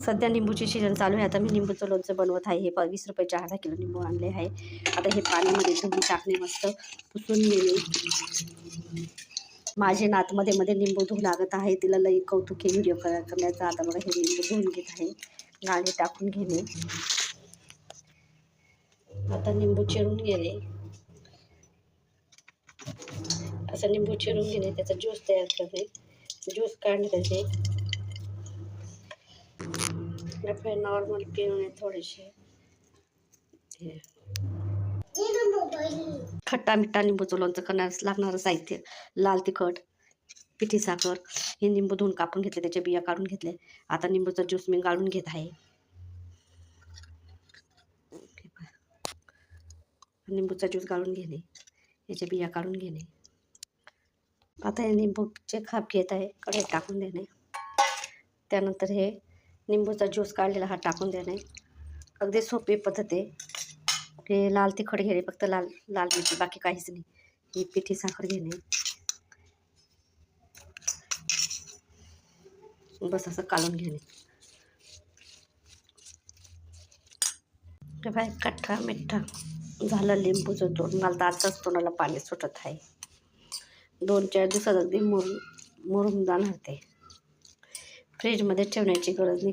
सध्या निंबूची सीजन चालू आहे. आता मी निंबूचं लोणचं बनवत आहे. हे 20 रुपयाचे अर्धा किलो निंबू आणले आहे. आता हे पाण्यामध्ये धुवून टाकणे, मस्त पुसून घेणे. माझे नात मध्ये मध्ये निंबू धुवू लागत आहे. तिला लई कौतुक आहे व्हिडिओ करण्याचा. आता बघा हे निंबू धुवून घेत आहे. गाळे टाकून घेणे. आता निंबू चिरून घेणे. असं निंबू चिरून घेणे, त्याचा ज्यूस तयार करणे. ज्यूस काढणे त्याचे आपले नॉर्मल पिळणे थोडेसे. खट्टा मिठा निंबूचं लोणचं करण्यास लागणारं साहित्य: लाल तिखट, पिठी साखर. हे निंबू धुवून कापून घेतले, त्याचे बिया काढून घेतले. आता निंबूचा ज्यूस मी गाळून घेत आहे. निंबूचा ज्यूस गाळून घेणे, याचे बिया काढून घेणे. आता हे निंबूचे खाप घेत आहे, कढईत टाकून देणे. त्यानंतर हे निंबूचा ज्यूस काढलेला हा टाकून देणे. अगदी सोपी पद्धत आहे. हे लाल तिखट घेणे, फक्त लाल मिरची, बाकी काहीच नाही. ही पिठी साखर घेणे, बस असं काढून घेणे. बाय कट्टा मिठ्ठा झालं लिंबूचं तोंड. मला तर आताच तोंडाला पाणी सुटत आहे. 2-4 दिवसात अगदी मुरून जाणार ते. फ्रीजमध्ये ठेवण्याची गरज नाही.